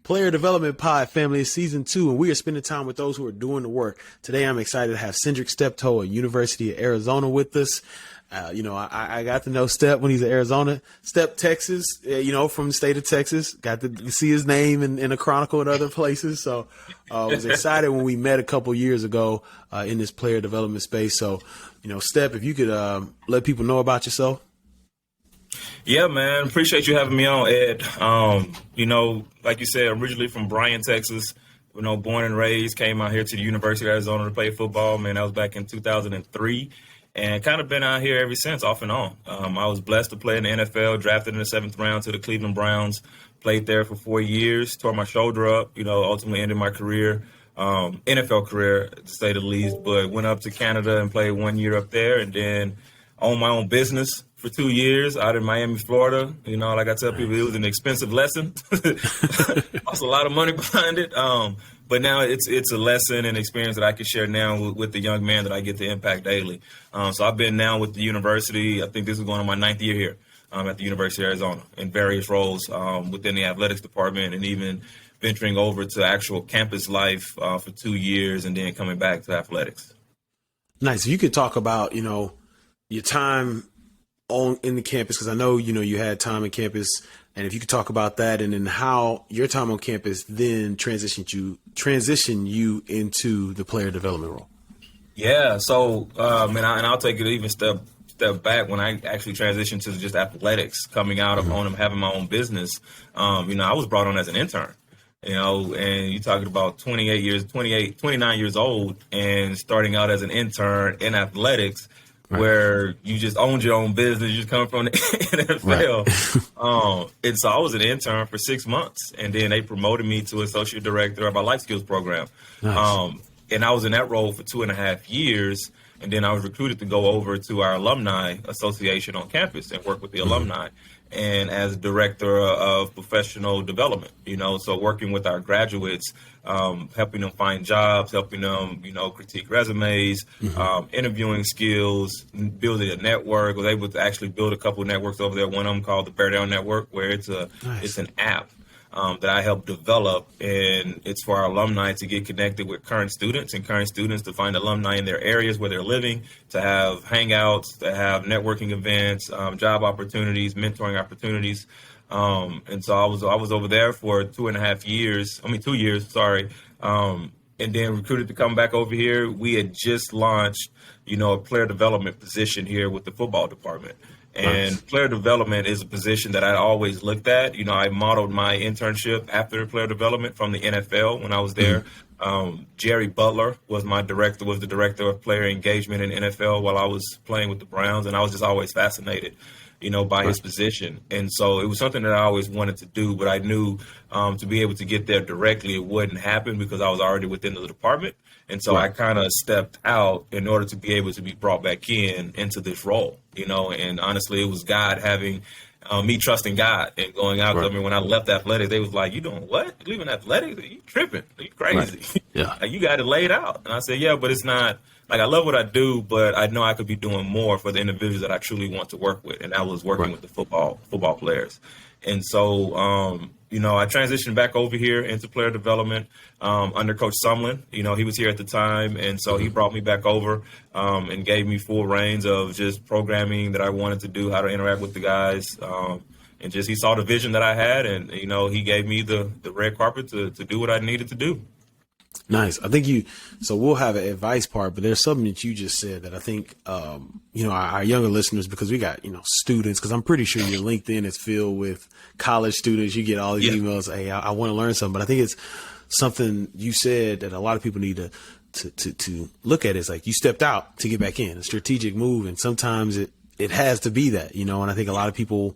Player Development Pod family is season 2, and we are spending time with those who are doing the work. Today, I'm excited to have Syndric Steptoe at University of Arizona with us. I got to know Step when he's at Arizona. Step, Texas, from the state of Texas. Got to see his name in the Chronicle and other places. So I was excited when we met a couple years ago in this player development space. So, Step, if you could let people know about yourself. Yeah, man. Appreciate you having me on, Ed. Like you said, originally from Bryan, Texas, born and raised, came out here to the University of Arizona to play football. Man, that was back in 2003. And kind of been out here ever since, off and on. I was blessed to play in the NFL, drafted in the 7th round to the Cleveland Browns, played there for 4 years, tore my shoulder up, ultimately ended my career, NFL career, to say the least, but went up to Canada and played 1 year up there, and then owned my own business for 2 years out in Miami, Florida. Like I tell people, it was an expensive lesson. Also a lot of money behind it. But now it's a lesson and experience that I can share now with the young man that I get to impact daily. So I've been now with the university. I think this is going on my 9th year here at the University of Arizona in various roles within the athletics department, and even venturing over to actual campus life for 2 years and then coming back to athletics. Nice. If you could talk about, your time in the campus, because I know, you had time in campus, and if you could talk about that and then how your time on campus then transitioned you into the player development role. Yeah. So, and I'll take it even step back when I actually transitioned to just athletics, coming out of having my own business. I was brought on as an intern, and you're talking about 29 years old and starting out as an intern in athletics. Right. Where you just owned your own business, you just come from the NFL. Right. And so I was an intern for 6 months, and then they promoted me to associate director of our life skills program. Nice. And I was in that role for 2.5 years, and then I was recruited to go over to our alumni association on campus and work with the alumni, and as director of professional development, so working with our graduates, helping them find jobs, helping them, critique resumes, interviewing skills, building a network. Was able to actually build a couple of networks over there. One of them called the Bear Down Network, where it's an app that I helped develop, and it's for our alumni to get connected with current students to find alumni in their areas where they're living, to have hangouts, to have networking events, job opportunities, mentoring opportunities. And so I was over there for 2 years, sorry. And then recruited to come back over here. We had just launched, a player development position here with the football department. And nice. Player development is a position that I always looked at. I modeled my internship after player development from the NFL when I was there. Jerry Butler was the director of player engagement in NFL while I was playing with the Browns. And I was just always fascinated, by his position. And so it was something that I always wanted to do, but I knew to be able to get there directly, it wouldn't happen because I was already within the department. And so I kind of stepped out in order to be able to be brought back into this role, and honestly, it was God having me trusting God and going out. Right. I mean, when I left athletics, they was like, "You doing what? You leaving athletics? You tripping? You crazy? Right. Yeah, you got it laid out." And I said, "Yeah, but it's not like I love what I do, but I know I could be doing more for the individuals that I truly want to work with." And I was working with the football players. And so, I transitioned back over here into player development under Coach Sumlin. He was here at the time, and so he brought me back over and gave me full reins of just programming that I wanted to do, how to interact with the guys, and just he saw the vision that I had, and he gave me the red carpet to do what I needed to do. Nice. I think so we'll have an advice part, but there's something that you just said that I think, our younger listeners, because we got, students, because I'm pretty sure your LinkedIn is filled with college students. You get all these emails. Hey, I want to learn something, but I think it's something you said that a lot of people need to look at. Is like you stepped out to get back in, a strategic move. And sometimes it has to be that, and I think a lot of people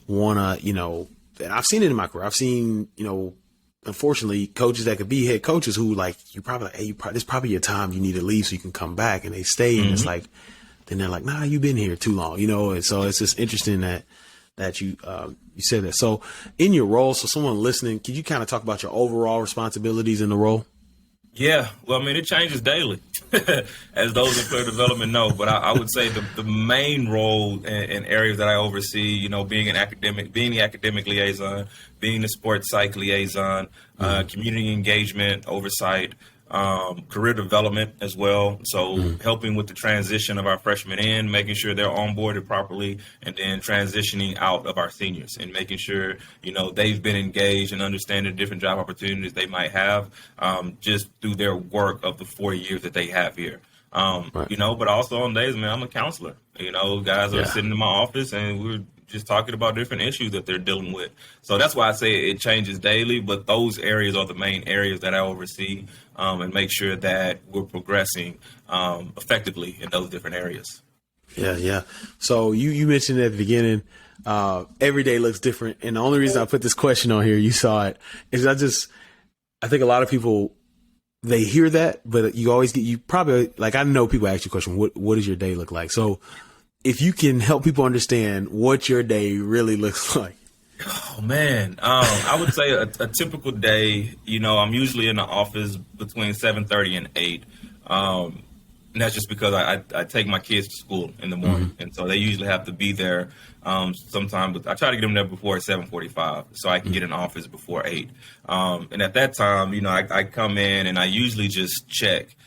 want to, and I've seen it in my career. I've seen, unfortunately, coaches that could be head coaches who this probably your time. You need to leave so you can come back, and they stay. And it's like, then they're like, nah, you've been here too long, And so it's just interesting that you said that. So in your role, so someone listening, could you kind of talk about your overall responsibilities in the role? Yeah, well, I mean, it changes daily, as those in player development know. But I would say the main role in areas that I oversee, being the academic liaison, being the sports psych liaison, community engagement, oversight, career development as well. So helping with the transition of our freshmen in, making sure they're onboarded properly, and then transitioning out of our seniors and making sure, they've been engaged and understand the different job opportunities they might have, just through their work of the 4 years that they have here. But also on days, man, I'm a counselor. Guys are sitting in my office and we're just talking about different issues that they're dealing with. So that's why I say it changes daily, but those areas are the main areas that I oversee, and make sure that we're progressing effectively in those different areas. Yeah. So you mentioned at the beginning, every day looks different. And the only reason I put this question on here, you saw it, is I think a lot of people, they hear that, but I know people ask you a question, what does your day look like? So if you can help people understand what your day really looks like. Oh, man. I would say a typical day, I'm usually in the office between 7:30 and 8. And that's just because I take my kids to school in the morning. And so they usually have to be there sometime. But I try to get them there before 7:45 so I can get in office before 8. And at that time, I come in and I usually just check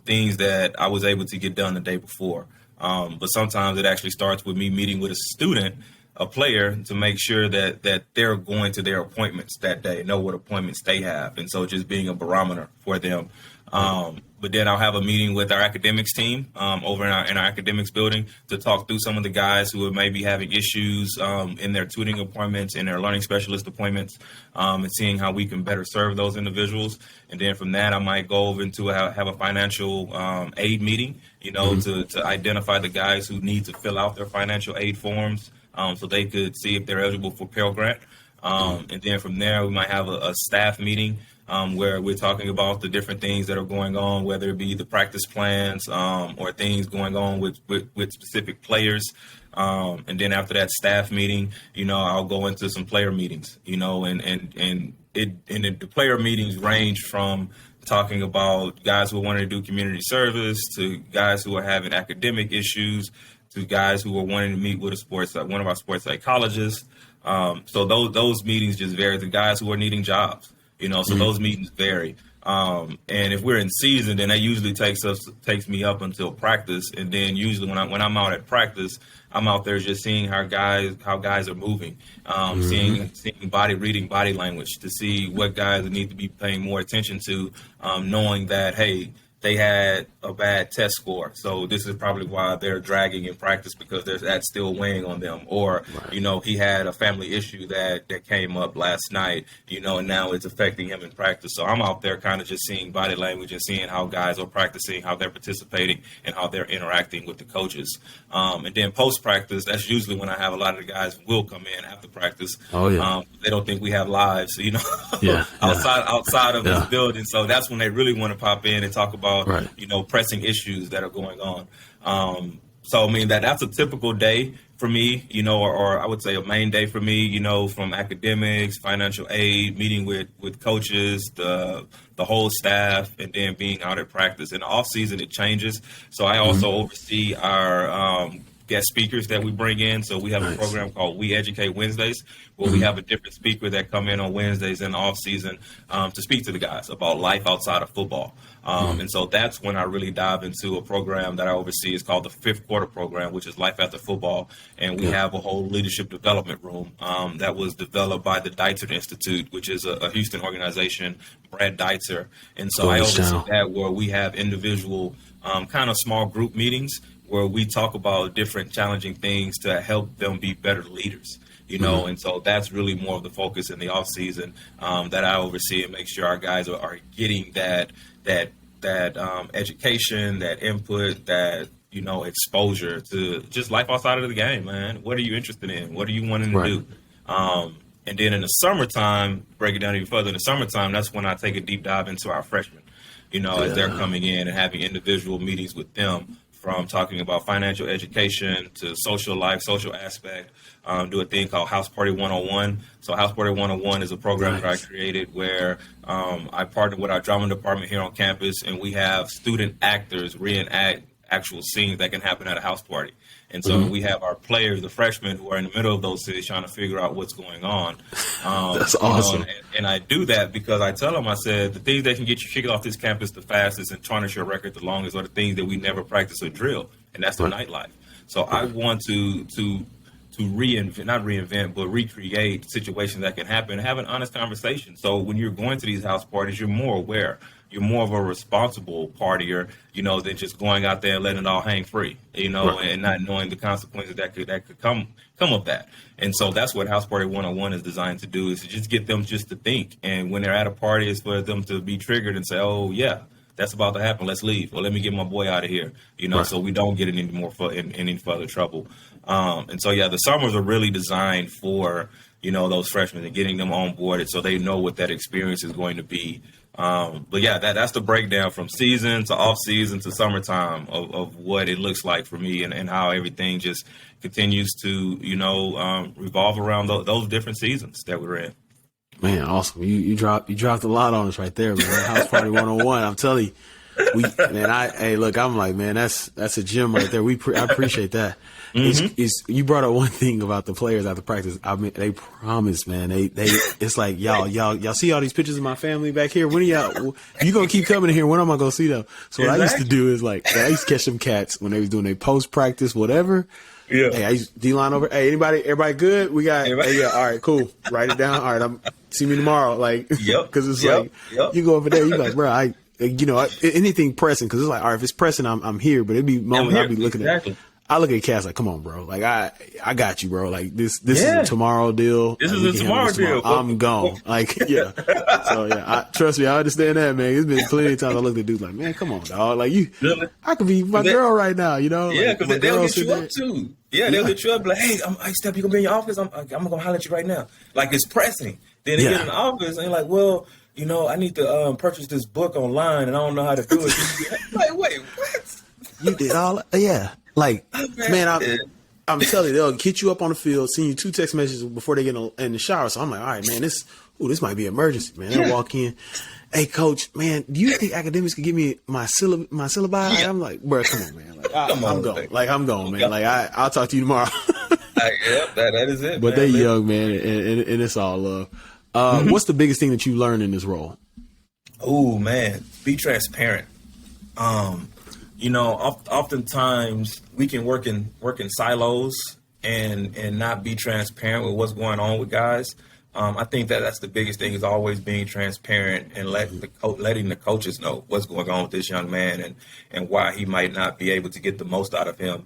things that I was able to get done the day before. But sometimes it actually starts with me meeting with a student, a player, to make sure that they're going to their appointments that day, know what appointments they have. And so just being a barometer for them. But then I'll have a meeting with our academics team over in our academics building to talk through some of the guys who are maybe having issues in their tutoring appointments, in their learning specialist appointments, and seeing how we can better serve those individuals. And then from that, I might go over into have a financial aid meeting, to identify the guys who need to fill out their financial aid forms so they could see if they're eligible for Pell Grant. And then from there, we might have a staff meeting where we're talking about the different things that are going on, whether it be the practice plans or things going on with specific players. And then after that staff meeting, I'll go into some player meetings, and the player meetings range from talking about guys who are wanting to do community service to guys who are having academic issues to guys who are wanting to meet with one of our sports psychologists. So those meetings just vary. The guys who are needing jobs, so those meetings vary. And if we're in season, then that usually takes me up until practice. And then usually when I'm out at practice, I'm out there just seeing how guys are moving, seeing reading body language to see what guys need to be paying more attention to, knowing that, hey, they had a bad test score. So this is probably why they're dragging in practice, because that's still weighing on them. Or, he had a family issue that came up last night, and now it's affecting him in practice. So I'm out there kind of just seeing body language and seeing how guys are practicing, how they're participating, and how they're interacting with the coaches. And then post-practice, that's usually when I have a lot of the guys who will come in after practice. Oh, yeah. They don't think we have lives, outside of this building. So that's when they really want to pop in and talk about, pressing issues that are going on. So, I mean, that's a typical day for me, or I would say a main day for me, from academics, financial aid, meeting with coaches, the whole staff, and then being out at practice. In the off season, it changes. So I also oversee our guest speakers that we bring in. So we have a program called We Educate Wednesdays, where we have a different speaker that come in on Wednesdays in the off season to speak to the guys about life outside of football. And so that's when I really dive into a program that I oversee. It's called the Fifth Quarter Program, which is Life After Football. And we have a whole leadership development room that was developed by the Deitzer Institute, which is a Houston organization, Brad Deitzer. And so I oversee that, where we have individual kind of small group meetings where we talk about different challenging things to help them be better leaders. And so that's really more of the focus in the off season that I oversee, and make sure our guys are getting that education, that input, that exposure to just life outside of the game. Man, what are you interested in? What are you wanting to do? And then in the summertime, break it down even further. In the summertime, that's when I take a deep dive into our freshmen. As they're coming in and having individual meetings with them from talking about financial education to social life, social aspect. Do a thing called House Party 101. So House Party 101 is a program that I created where I partner with our drama department here on campus, and we have student actors reenact actual scenes that can happen at a house party. And so we have our players, the freshmen, who are in the middle of those cities trying to figure out what's going on. That's awesome. And I do that because I tell them, I said, the things that can get you kicked off this campus the fastest and tarnish your record the longest are the things that we never practice or drill, and that's the nightlife. So I want to reinvent, not reinvent, but recreate situations that can happen and have an honest conversation. So when you're going to these house parties, you're more aware. You're more of a responsible partier, than just going out there and letting it all hang free, and not knowing the consequences that could come of that. And so that's what House Party 101 is designed to do, is to just get them just to think. And when they're at a party, it's for them to be triggered and say, oh, yeah, that's about to happen. Let's leave. Or let me get my boy out of here, so we don't get in any further trouble. And so, yeah, the summers are really designed for, those freshmen and getting them on board so they know what that experience is going to be. But yeah, that's the breakdown from season to off season to summertime of what it looks like for me and how everything just continues to, revolve around those different seasons that we're in. Man, awesome. You dropped a lot on us right there, man. House Party 101. I'm telling you, I'm like, man, that's a gem right there. I appreciate that. You brought up one thing about the players after practice. I mean, they promise, man. It's like, y'all see all these pictures of my family back here. When are y'all? You gonna keep coming in here? When am I gonna see them? So what I used to do is I used to catch them cats when they was doing their post practice, whatever. Yeah. Hey, I used to D-line over. Hey, everybody good? We got. Hey, yeah. All right, cool. Write it down. All right, see me tomorrow. Because it's you go over there. You like, bro, anything pressing, because it's like, all right, if it's pressing, I'm here. But it'd be moments I'll be looking at. I look at cats like, come on, bro. Like, I got you, bro. Like, this is a tomorrow deal. This is a tomorrow deal. I'm gone. Like, yeah. So, yeah, trust me, I understand that, man. It's been plenty of times I look at dudes like, man, come on, dog. Like, I could be my girl right now, Yeah, because they'll get you up, too. Yeah, they'll get you up. Like, hey, Steph, you going to be in your office? I'm going to holler at you right now. Like, it's pressing. Then they get in the office, and they're like, well, I need to purchase this book online, and I don't know how to do it. Like, wait, what? You did all that? Yeah. Like, man, I'm telling you, they'll get you up on the field, send you 2 text messages before they get in the shower. So I'm like, all right, man, this might be an emergency, man. They'll walk in. Hey, coach, man, do you think academics could give me my syllabi? Yeah. I'm like, bro, come on, man. Like, I'm going. Like, I'm going, man. Like, I'll talk to you tomorrow. That is it. But they're young, man, and it's all love. What's the biggest thing that you learned in this role? Oh, man, be transparent. Oftentimes we can work in silos and not be transparent with what's going on with guys. I think that's the biggest thing, is always being transparent and letting the coaches know what's going on with this young man and why he might not be able to get the most out of him,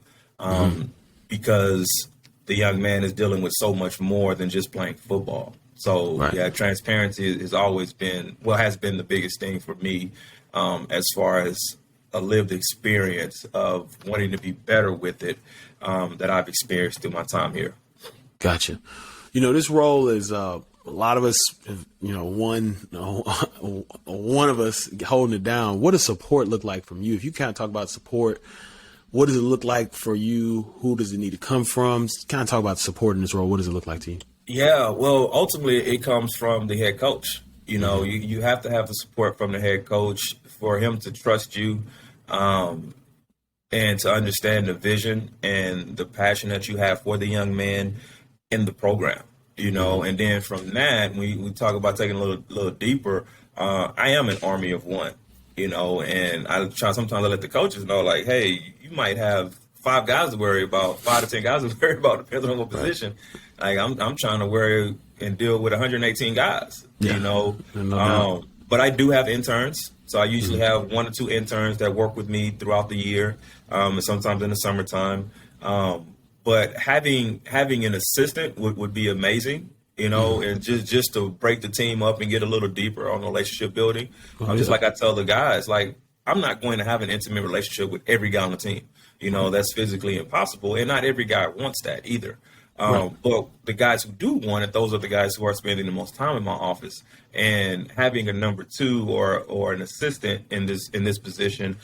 because the young man is dealing with so much more than just playing football. So transparency has been the biggest thing for me, as far as a lived experience of wanting to be better with it, that I've experienced through my time here. Gotcha. This role is a lot of us, one of us holding it down. What does support look like from you? If you kind of talk about support, what does it look like for you? Who does it need to come from? Kind of talk about support in this role. What does it look like to you? Yeah, well, ultimately it comes from the head coach. You have to have the support from the head coach for him to trust you, and to understand the vision and the passion that you have for the young man in the program, and then from that, we talk about taking a little deeper. I am an army of one, and sometimes I let the coaches know, like, hey, you might have 5 guys to worry about, 5 to 10 guys to worry about, depending on what position. Like, I'm trying to worry and deal with 118 guys, but I do have interns. So I usually have 1 or 2 interns that work with me throughout the year, and sometimes in the summertime. But having an assistant would be amazing, and just to break the team up and get a little deeper on relationship building. Just like I tell the guys, like, I'm not going to have an intimate relationship with every guy on the team. That's physically impossible, and not every guy wants that either. But the guys who do want it, those are the guys who are spending the most time in my office. And having a number 2 or an assistant in this position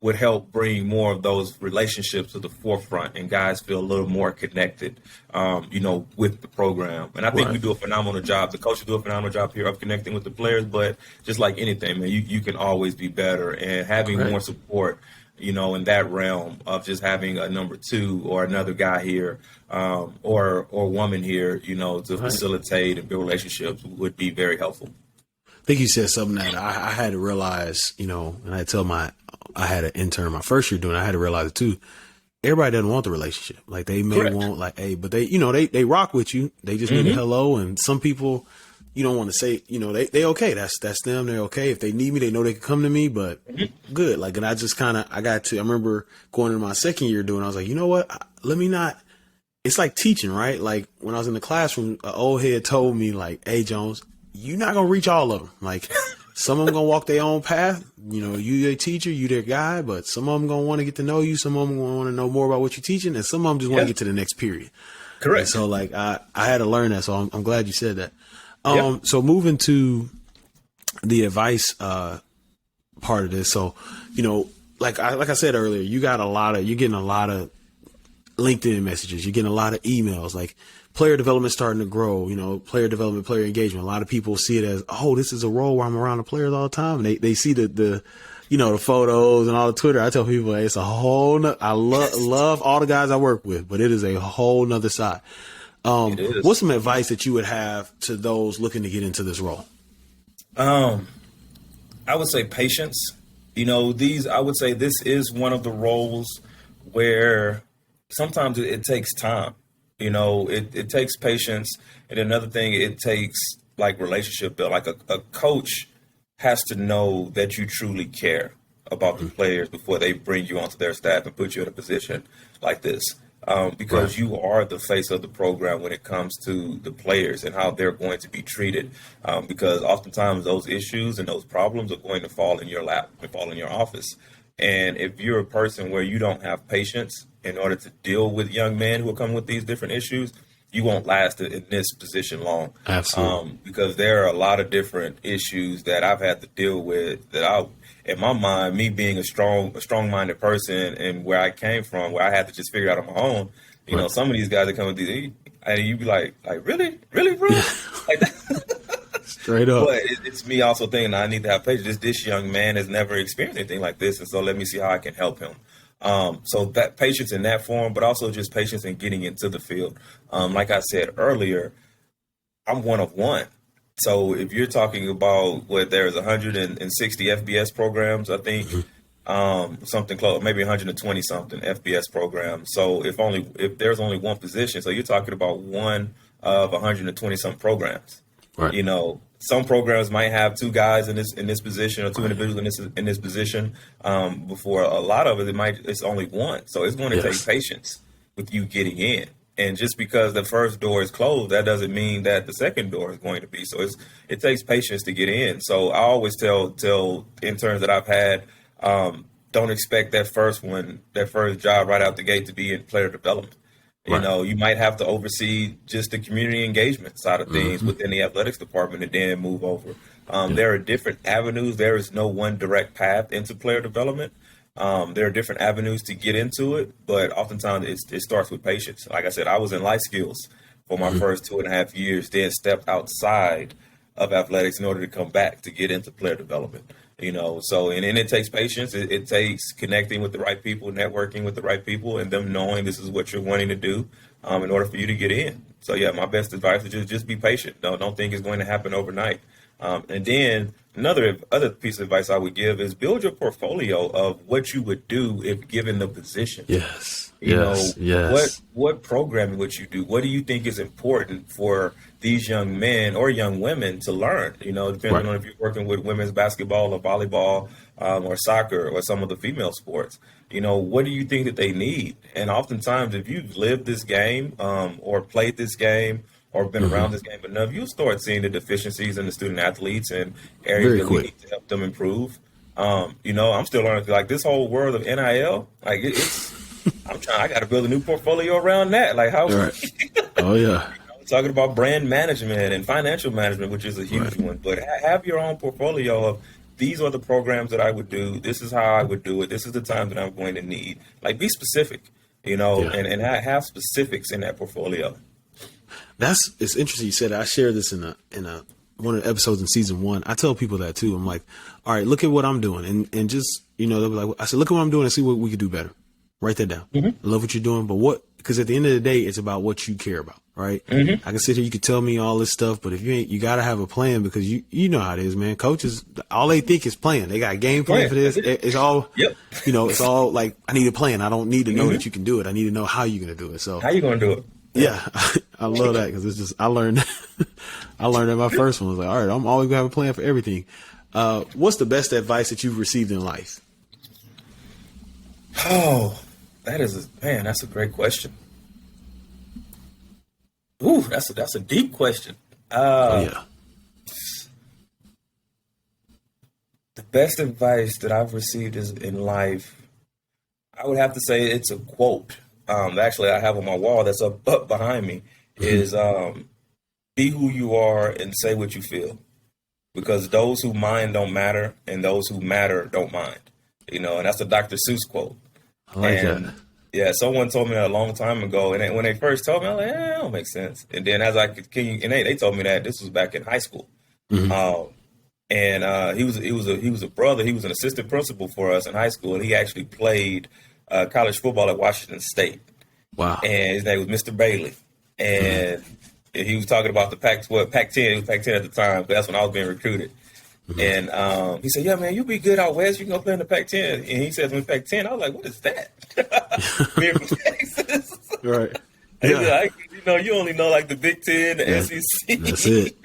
would help bring more of those relationships to the forefront, and guys feel a little more connected, with the program. And I think we do a phenomenal job. The coaches do a phenomenal job here of connecting with the players, but just like anything, man, you can always be better, and having more support, in that realm of just having a number two or another guy here, or woman here, to facilitate and build relationships would be very helpful. I think you said something that I had to realize, and I had an intern my first year doing it. I had to realize it too. Everybody doesn't want the relationship. Like they may want but they rock with you. They just need a hello. And some people, you don't want to say, they okay. That's them. They're okay. If they need me, they know they can come to me, but good. Like, and I just I remember going into my second year doing, I was like, you know what? It's like teaching, right? Like when I was in the classroom, an old head told me like, hey, Jones, you're not going to reach all of them. Like some of them going to walk their own path. You their teacher, you their guy, but some of them going to want to get to know you. Some of them going to want to know more about what you're teaching. And some of them just want to get to the next period. Correct. And so like, I had to learn that. So I'm glad you said that. So moving to the advice, part of this. So, like I said earlier, you're getting a lot of LinkedIn messages. You're getting a lot of emails, like player development starting to grow, player development, player engagement. A lot of people see it as, oh, this is a role where I'm around the players all the time. And they see the photos and all the Twitter. I tell people, hey, it's a whole I love all the guys I work with, but it is a whole nother side. What's some advice that you would have to those looking to get into this role? I would say patience. I would say this is one of the roles where sometimes it takes time. It takes patience. And another thing, it takes like relationship build. Like a coach has to know that you truly care about the players before they bring you onto their staff and put you in a position like this. Because you are the face of the program when it comes to the players and how they're going to be treated. Because oftentimes those issues and those problems are going to fall in your lap and fall in your office. And if you're a person where you don't have patience in order to deal with young men who are coming with these different issues, you won't last in this position long. Absolutely. Because there are a lot of different issues that I've had to deal with that in my mind, me being a strong-minded person and where I came from, where I had to just figure it out on my own, some of these guys that come with these, and you be like, really, bro? Like that. Straight up. But it's me also thinking I need to have patience. This young man has never experienced anything like this, and so let me see how I can help him. So that patience in that form, but also just patience in getting into the field. Like I said earlier, I'm one of one. So if you're talking about there's 160 FBS programs, I think something close, maybe 120 something FBS programs. So if there's only one position, so you're talking about one of 120 something programs. Right. Some programs might have two guys in this position or two individuals in this position. Before a lot of it's only one. So it's going to take patience with you getting in. And just because the first door is closed, that doesn't mean that the second door is going to be. So it takes patience to get in. So I always tell interns that I've had, don't expect that first job right out the gate to be in player development. Right. You might have to oversee just the community engagement side of things within the athletics department and then move over. There are different avenues. There is no one direct path into player development. There are different avenues to get into it, but oftentimes it starts with patience. Like I said, I was in life skills for my first 2.5 years, then stepped outside of athletics in order to come back to get into player development. So and it takes patience. It takes connecting with the right people, networking with the right people, and them knowing this is what you're wanting to do in order for you to get in. So yeah, my best advice is just be patient. Don't think it's going to happen overnight. And then other piece of advice I would give is build your portfolio of what you would do if given the position. Yes. What programming would you do? What do you think is important for these young men or young women to learn? Depending on if you're working with women's basketball or volleyball or soccer or some of the female sports. What do you think that they need? And oftentimes, if you've lived this game or played this game or been around this game enough, you'll start seeing the deficiencies in the student athletes and areas that we need to help them improve. I'm still learning, like this whole world of NIL, like I got to build a new portfolio around that. Like how? Right. Oh yeah. Talking about brand management and financial management, which is a huge one, but have your own portfolio of these are the programs that I would do. This is how I would do it. This is the time that I'm going to need. Like, be specific, and have specifics in that portfolio. It's interesting you said that. I shared this in a one of the episodes in season 1. I tell people that too. I'm like, all right, look at what I'm doing, and just they'll be like, I said, look at what I'm doing and see what we could do better. Write that down. I love what you're doing, but because at the end of the day, it's about what you care about, right? I can sit here, you can tell me all this stuff, but if you got to have a plan, because you know how it is, man. Coaches, all they think is playing. They got a game plan for this. It's all, it's all like, I need a plan. I don't need to know that you can do it. I need to know how you're going to do it. So how you going to do it? Yeah, I love that, because it's just, I learned that my first one was like, all right, I'm always going to have a plan for everything. What's the best advice that you've received in life? Oh, that's a great question. Ooh, that's a deep question. The best advice that I've received in life, I would have to say it's a quote. Actually, I have on my wall that's up behind me, is be who you are and say what you feel, because those who mind don't matter, and those who matter don't mind. And that's a Dr. Seuss quote. I like that. Yeah, someone told me that a long time ago, and when they first told me, I was like, that don't make sense. And then as I continued, and they told me that this was back in high school. And he was a brother. He was an assistant principal for us in high school, and he actually played college football at Washington State. Wow! And his name was Mr. Bailey, and he was talking about the Pac-10. It was Pac-10 at the time, but that's when I was being recruited. And he said, "Yeah, man, you'll be good out west. You can go play in the Pac-10." And he said, "In Pac-10," I was like, "What is that?" Being from Texas, right? Yeah. You only know like the Big Ten, the SEC. That's it.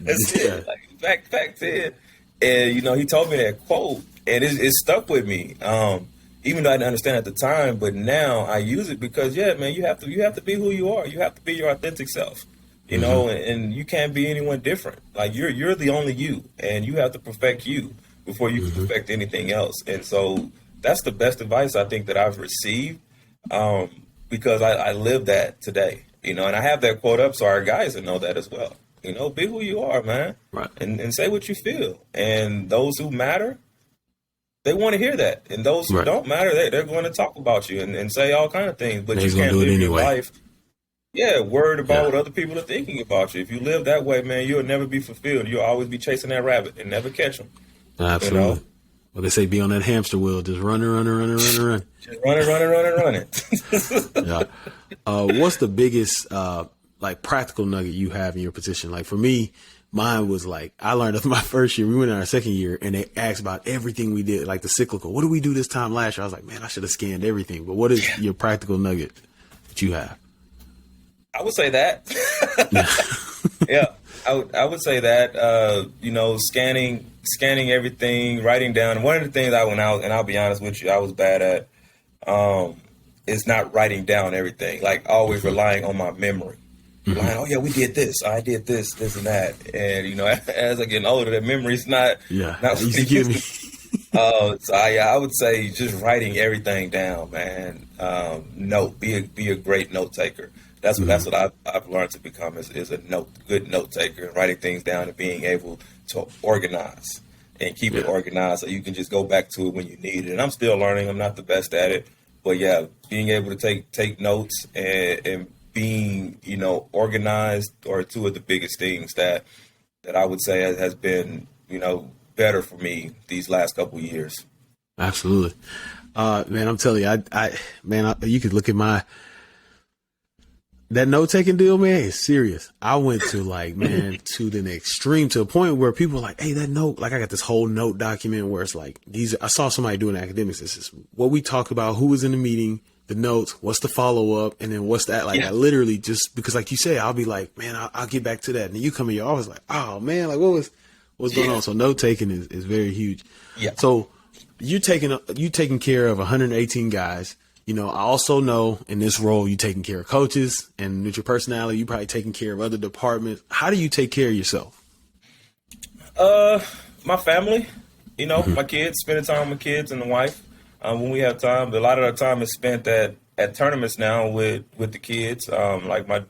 That's it. Like Pac-10. And he told me that quote, and it stuck with me. Even though I didn't understand at the time, but now I use it because, man, you have to be who you are. You have to be your authentic self. And you can't be anyone different. Like you're the only you, and you have to perfect you before you can perfect anything else. And so that's the best advice I think that I've received, because I live that today, and I have that quote up so our guys will know that as well. Be who you are, man, right? And say what you feel. And those who matter, they want to hear that. And those who don't matter, they're going to talk about you and say all kind of things. But you can't live your life worried about what other people are thinking about you. If you live that way, man, you'll never be fulfilled. You'll always be chasing that rabbit and never catch them. Absolutely. Well, they say be on that hamster wheel. Just run. Just run. Yeah. What's the biggest practical nugget you have in your position? Like for me, mine was like, I learned after my first year, we went in our second year, and they asked about everything we did, like the cyclical. What did we do this time last year? I was like, man, I should have scanned everything. But what is your practical nugget that you have? I would say that. Yeah, I would say that, scanning everything, writing down. One of the things I went out, and I'll be honest with you, I was bad at, is not writing down everything, like always relying on my memory. Like, oh yeah, we did this, I did this and that. And, as I get older, that memory's not easy to give me. I would say just writing everything down, man. Be a great note taker. That's what I've learned to become is a good note taker, and writing things down and being able to organize and keep it organized so you can just go back to it when you need it. And I'm still learning. I'm not the best at it, but being able to take notes and being, organized are two of the biggest things that I would say has been, better for me these last couple of years. Absolutely. Man, I'm telling you, you could look at that note-taking deal, man, is serious. I went to to the extreme, to a point where people are like, hey, that note, I got this whole note document where it's like, I saw somebody doing academics. This is what we talked about, who was in the meeting, the notes, what's the follow-up, and then what's that? I literally just, because like you say, I'll be like, man, I'll get back to that. And then you come in your office like, oh man, what's going on? So note-taking is very huge. Yeah. So you taking care of 118 guys. I also know in this role, you taking care of coaches, and with your personality, you probably taking care of other departments. How do you take care of yourself? My family, my kids, spending time with kids and the wife, when we have time. But a lot of our time is spent at tournaments now with the kids. Like my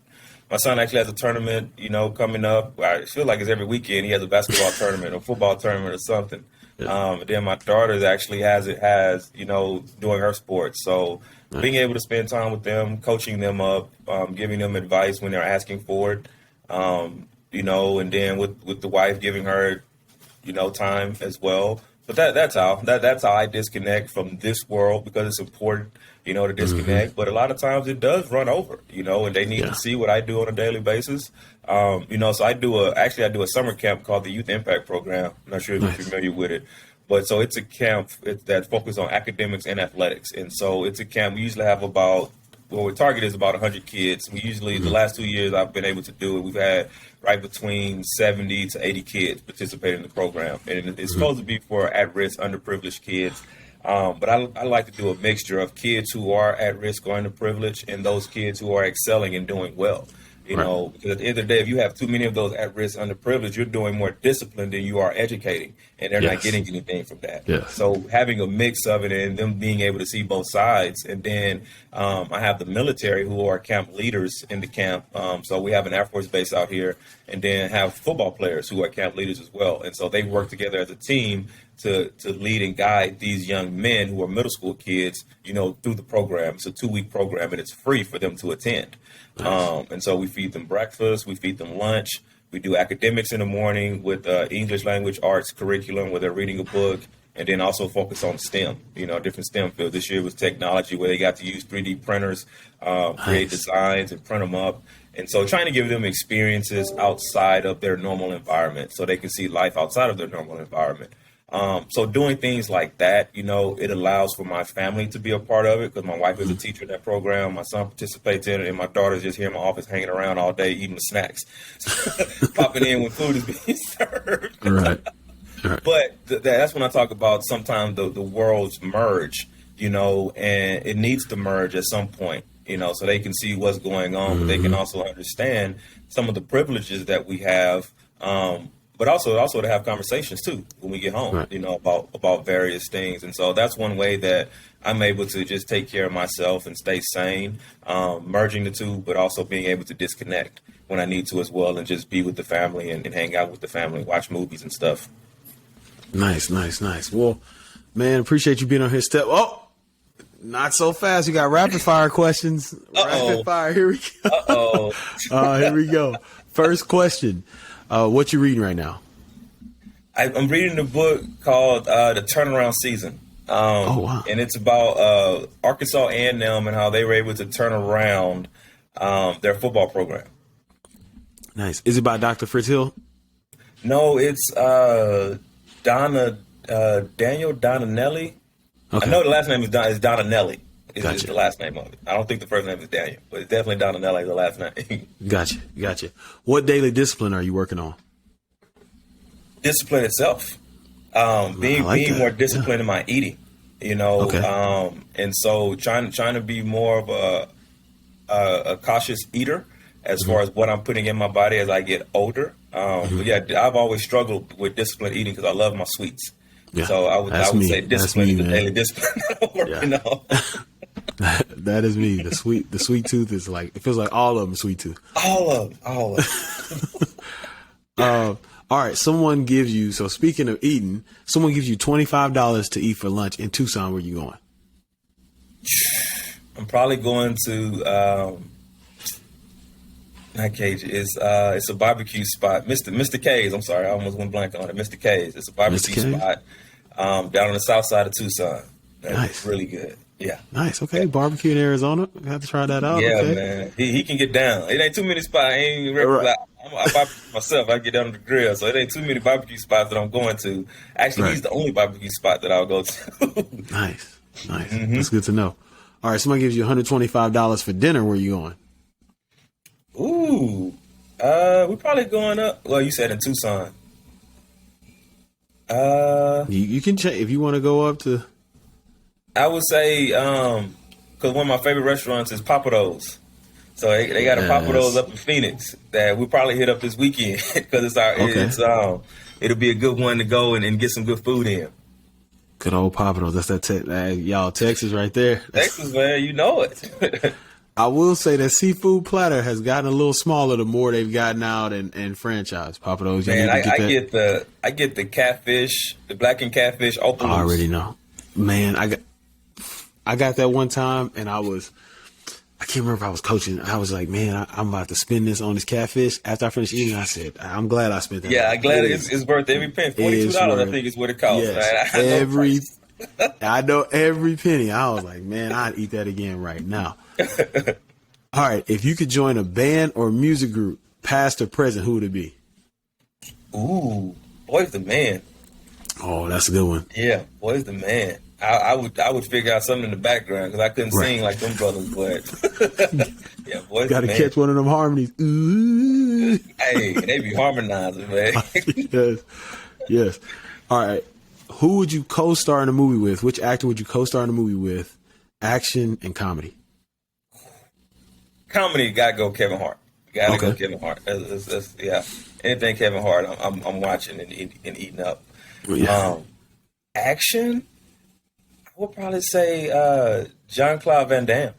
son actually has a tournament, coming up. I feel like it's every weekend. He has a basketball tournament or football tournament or something. And then my daughter actually has doing her sports. So being able to spend time with them, coaching them up, giving them advice when they're asking for it, and then with the wife giving her, time as well. But that's how I disconnect from this world, because it's important, to disconnect. But a lot of times it does run over, and they need to see what I do on a daily basis. So I do a summer camp called the Youth Impact Program. I'm not sure if you're familiar with it, but so it's a camp that focuses on academics and athletics. And so it's a camp. We usually have our target is about 100 kids. We usually, the last 2 years I've been able to do it, we've had right between 70 to 80 kids participate in the program. And it's supposed to be for at-risk, underprivileged kids. But I like to do a mixture of kids who are at risk or underprivileged and those kids who are excelling and doing well. Because at the end of the day, if you have too many of those at risk, underprivileged, you're doing more discipline than you are educating, and they're not getting anything from that. So having a mix of it and them being able to see both sides. And then I have the military who are camp leaders in the camp. So we have an Air Force base out here, and then have football players who are camp leaders as well. And so they work together as a team to lead and guide these young men who are middle school kids, through the program. It's a 2-week program, and it's free for them to attend. And so we feed them breakfast, we feed them lunch, we do academics in the morning with English language arts curriculum where they're reading a book, and then also focus on STEM, different STEM fields. This year was technology, where they got to use 3D printers, create designs and print them up. And so trying to give them experiences outside of their normal environment so they can see life outside of their normal environment. So doing things like that, it allows for my family to be a part of it, because my wife is a teacher in that program. My son participates in it, and my daughter's just here in my office hanging around all day eating the snacks, popping in when food is being served. Right. But that's when I talk about sometimes the worlds merge, and it needs to merge at some point, so they can see what's going on, but they can also understand some of the privileges that we have. But also to have conversations too when we get home, about various things. And so that's one way that I'm able to just take care of myself and stay sane, merging the two, but also being able to disconnect when I need to as well, and just be with the family and hang out with the family, watch movies and stuff. Nice. Well, man, appreciate you being on here. Oh, not so fast. You got rapid fire questions. Rapid fire. Here we go. Here we go. First question. What you reading right now? I'm reading a book called The Turnaround Season. And it's about Arkansas A&M and how they were able to turn around their football program. Nice. Is it by Dr. Fritz Hill? No, it's Daniel Donanelli. Okay. I know the last name is Donanelli. Is the last name of it. I don't think the first name is Daniel, but it's definitely Donanelli, the last name. Gotcha. What daily discipline are you working on? Discipline itself. Being more disciplined in my eating, and so trying to be more of a cautious eater as far as what I'm putting in my body as I get older. But yeah, I've always struggled with disciplined eating because I love my sweets. Yeah, so I would say discipline is the daily discipline. That is me. The sweet tooth is it feels like all of them sweet tooth. All of them. All right. Someone gives you, so speaking of eating, someone gives you $25 to eat for lunch in Tucson. Where you going? I'm probably going to, not Cage. It's a barbecue spot. Mr. K's. I'm sorry. I almost went blank on it. Mr. K's. It's a barbecue spot down on the south side of Tucson. That's really good. Yeah. Nice. Okay. Barbecue in Arizona. I have to try that out. Yeah, okay. Man. He can get down. It ain't too many spots. I ain't regular. I barbecue myself. I get down on the grill. So it ain't too many barbecue spots that I'm going to. Actually, he's the only barbecue spot that I'll go to. Nice. Mm-hmm. That's good to know. All right. Somebody gives you $125 for dinner. Where you going? Ooh. We're probably going up. Well, you said in Tucson. You can check if you want to go up to. I would say, because one of my favorite restaurants is Papados. So they got a Papados up in Phoenix that we'll probably hit up this weekend because it'll be a good one to go and get some good food in. Good old Papados. That's y'all Texas right there. Texas, man, you know it. I will say that seafood platter has gotten a little smaller the more they've gotten out and franchise. Papa Do's, Man, I get the catfish, the blackened catfish. I already know. Man, I got that one time, and I can't remember if I was coaching. I was like, man, I'm about to spend this on this catfish. After I finished eating, I said, I'm glad I spent that. Yeah, I'm glad it's worth every penny. $42, I think, is what it costs. Yes, right? I know every penny. I was like, man, I'd eat that again right now. All right, if you could join a band or music group, past or present, who would it be? Ooh, Boy's the Man. Oh, that's a good one. Yeah, Boy's the Man. I would figure out something in the background because I couldn't sing like them brothers, but yeah, Boy's Got to catch one of them harmonies. Ooh. Hey, they be harmonizing, man. Yes. All right. Who would you co-star in a movie with? Which actor would you co-star in a movie with? Action and comedy. Comedy, gotta go Kevin Hart. Gotta go Kevin Hart. Yeah, anything Kevin Hart, I'm watching and eating up. Yeah. Action, I would probably say Jean-Claude Van Damme.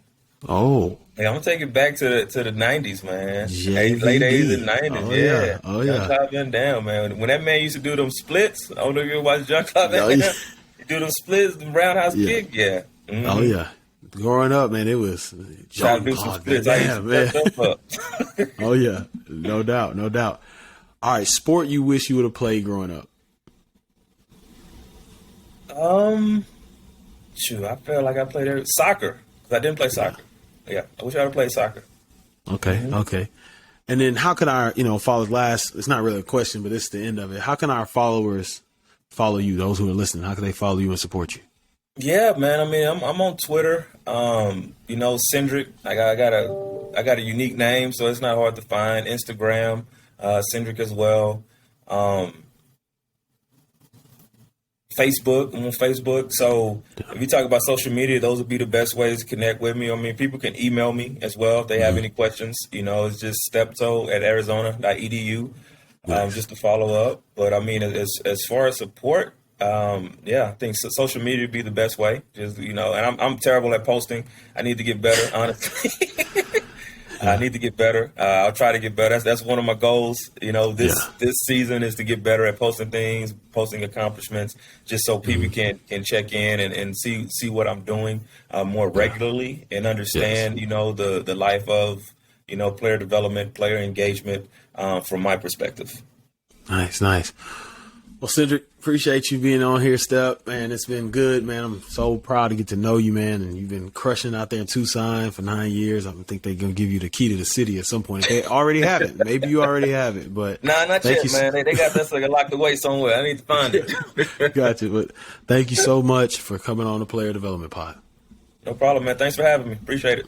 Oh. Like, I'm gonna take it back to the 90s, man. JVD. Late 80s and 90s. Oh yeah. Jean-Claude Van Damme, man. When that man used to do them splits, I don't know if you ever watched Jean-Claude Van Damme. He do them splits, the roundhouse kick. Yeah. Mm-hmm. Oh yeah. Growing up, man, it was Jean-Claude Van Damme, man. Oh yeah. No doubt. All right. Sport you wish you would have played growing up. Shoot, I felt like I played soccer. I didn't play soccer. Yeah, I wish I would have played soccer. Okay. And then how can our, followers it's not really a question, but it's the end of it. How can our followers follow you, those who are listening? How can they follow you and support you? Yeah, man. I mean, I'm on Twitter. Syndric. I got a unique name, so it's not hard to find. Instagram, Syndric as well. Facebook. I'm on Facebook. So if you talk about social media, those would be the best ways to connect with me. I mean, people can email me as well if they have any questions. It's just Steptoe at Arizona.edu, just to follow up. But I mean, as far as support, I think social media would be the best way. Just, and I'm terrible at posting. I need to get better, honestly. I need to get better. I'll try to get better. That's one of my goals. This season is to get better at posting things, posting accomplishments, just so people can check in and see what I'm doing more regularly and understand, the life of, player development, player engagement from my perspective. Nice. Well, Syndric, appreciate you being on here, Step. Man, it's been good, man. I'm so proud to get to know you, man. And you've been crushing out there in Tucson for 9 years. I think they're going to give you the key to the city at some point. They already have it. Maybe you already have it. But nah, not yet, man. They got that sucker locked away somewhere. I need to find it. Gotcha. But thank you so much for coming on the Player Development Pod. No problem, man. Thanks for having me. Appreciate it.